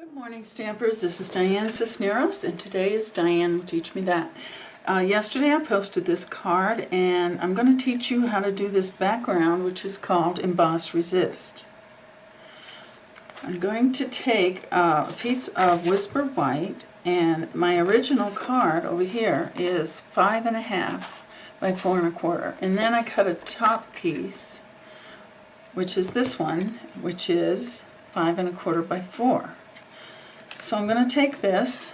Good morning, Stampers. This is Dianne Cisneros, and today is Dianne will teach me that. Yesterday I posted this card, and I'm going to teach you how to do this background, which is called Emboss Resist. I'm going to take a piece of Whisper White, and my original card over here is 5.5 by 4.25, and then I cut a top piece, which is this one, which is 5.25 by 4. So I'm going to take this,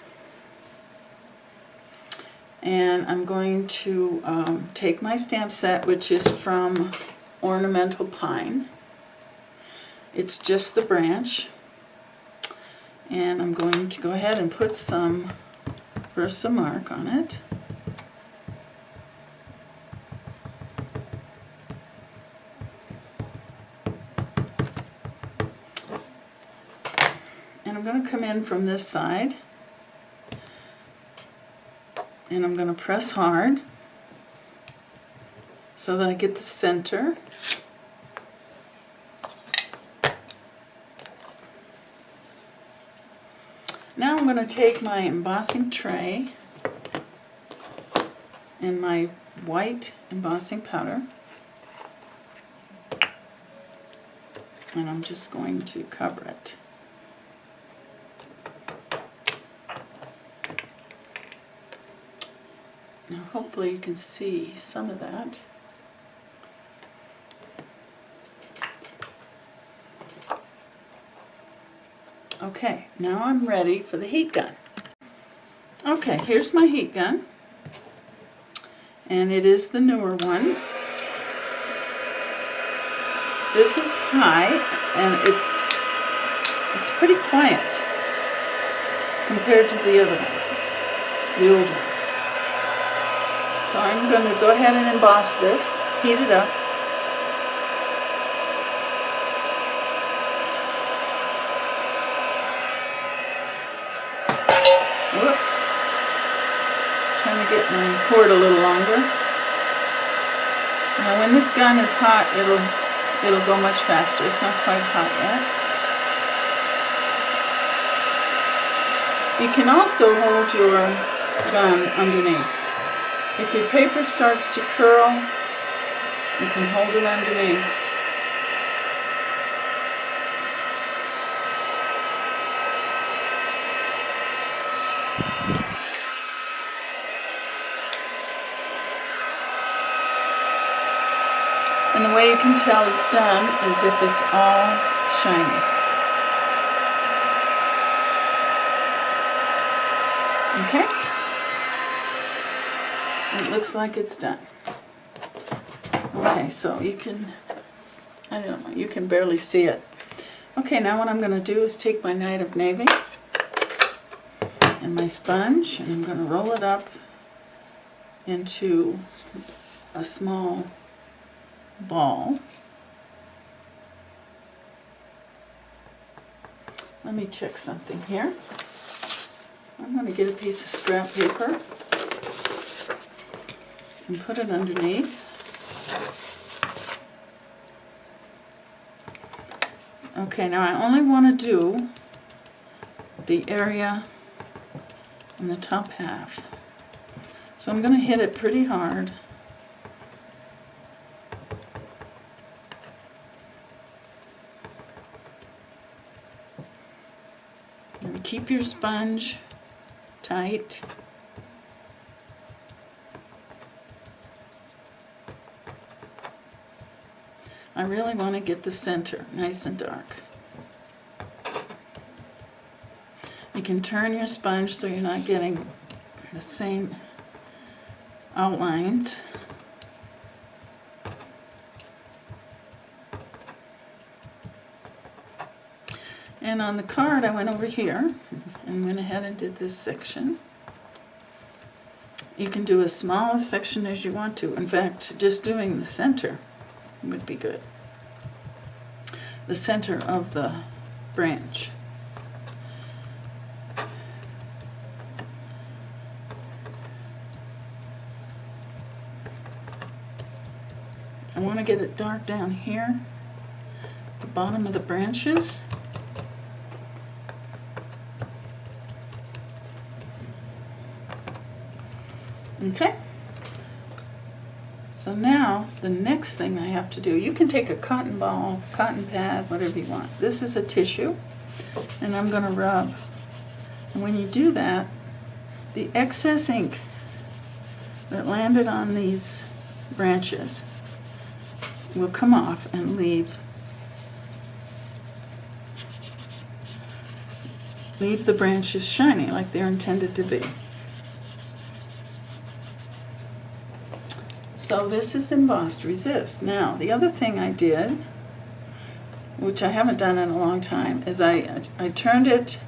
and I'm going to take my stamp set, which is from Ornamental Pine. It's just the branch, and I'm going to go ahead and put some Versamark on it. And I'm going to come in from this side, and I'm going to press hard so that I get the center. Now I'm going to take my embossing tray and my white embossing powder, and I'm just going to cover it. Now hopefully you can see some of that. Okay, now I'm ready for the heat gun. Okay, here's my heat gun, and it is the newer one. This is high, and it's pretty quiet compared to the other ones, the old one. So I'm going to go ahead and emboss this, heat it up. Whoops. Trying to get my cord a little longer. Now when this gun is hot, it'll go much faster. It's not quite hot yet. You can also hold your gun underneath. If your paper starts to curl, you can hold it underneath. And the way you can tell it's done is if it's all shiny. Okay? It looks like it's done. Okay, so you can, I don't know, you can barely see it. Okay, now what I'm going to do is take my Night of Navy and my sponge, and I'm going to roll it up into a small ball. Let me check something here. I'm going to get a piece of scrap paper and put it underneath. Okay, now I only want to do the area in the top half. So I'm going to hit it pretty hard. And keep your sponge tight. I really want to get the center nice and dark. You can turn your sponge so you're not getting the same outlines. And on the card I went over here and went ahead and did this section. You can do as small a section as you want to. In fact, just doing the center would be good. The center of the branch. I want to get it dark down here, the bottom of the branches. Okay? So now, the next thing I have to do, you can take a cotton ball, cotton pad, whatever you want. This is a tissue, and I'm going to rub. And when you do that, the excess ink that landed on these branches will come off and leave the branches shiny like they're intended to be. So this is Embossed Resist. Now, the other thing I did, which I haven't done in a long time, is I turned it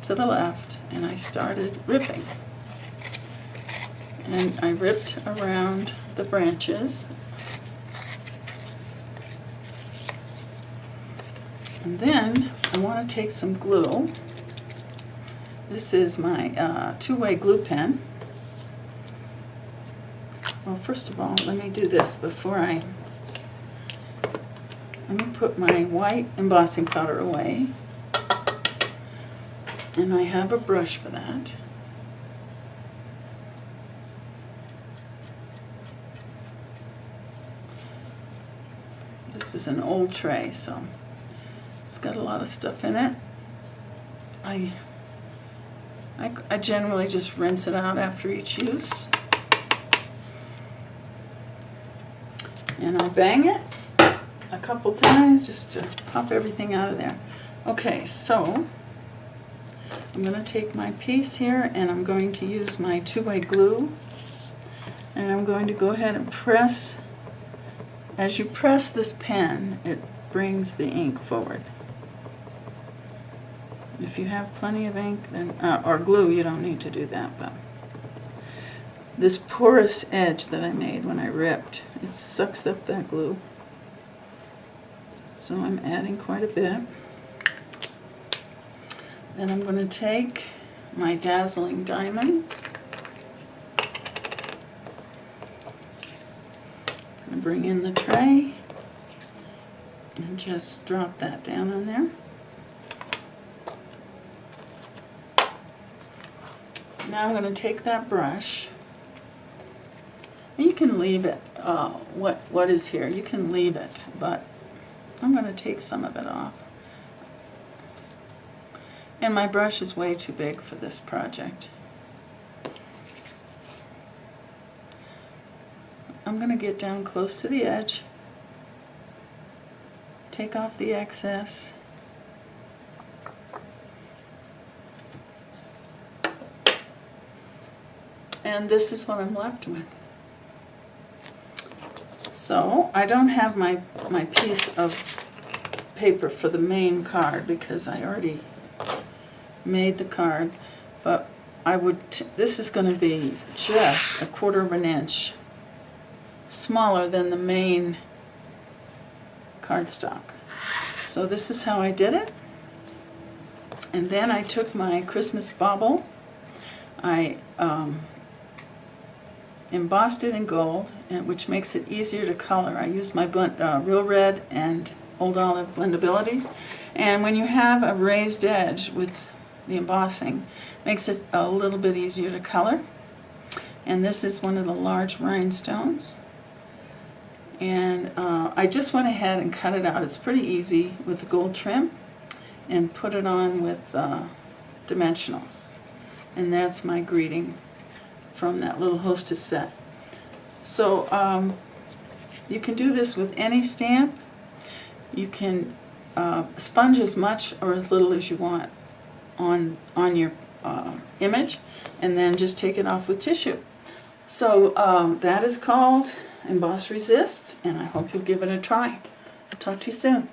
to the left and I started ripping. And I ripped around the branches. And then I want to take some glue. This is my two-way glue pen. Well, first of all, let me do this before let me put my white embossing powder away. And I have a brush for that. This is an old tray, so it's got a lot of stuff in it. I generally just rinse it out after each use. And I'll bang it a couple times just to pop everything out of there. Okay, so I'm going to take my piece here and I'm going to use my two-way glue. And I'm going to go ahead and press. As you press this pen, it brings the ink forward. If you have plenty of ink, then or glue, you don't need to do that. But this porous edge that I made when I ripped, it sucks up that glue. So I'm adding quite a bit. Then I'm going to take my Dazzling Diamonds. I'm going to bring in the tray and just drop that down on there. Now I'm going to take that brush. You can leave it, what is here, you can leave it, but I'm going to take some of it off. And my brush is way too big for this project. I'm going to get down close to the edge, take off the excess, and this is what I'm left with. So I don't have my piece of paper for the main card because I already made the card, but this is going to be just 1/4 of an inch smaller than the main cardstock. So this is how I did it. And then I took my Christmas bauble. I embossed it in gold, which makes it easier to color. I used my Real Red and Old Olive blendabilities. And when you have a raised edge with the embossing, it makes it a little bit easier to color. And this is one of the large rhinestones. And I just went ahead and cut it out. It's pretty easy with the gold trim, and put it on with dimensionals. And that's my greeting from that little hostess set. So you can do this with any stamp. You can sponge as much or as little as you want on your image, and then just take it off with tissue. So that is called Emboss Resist, and I hope you'll give it a try. Talk to you soon.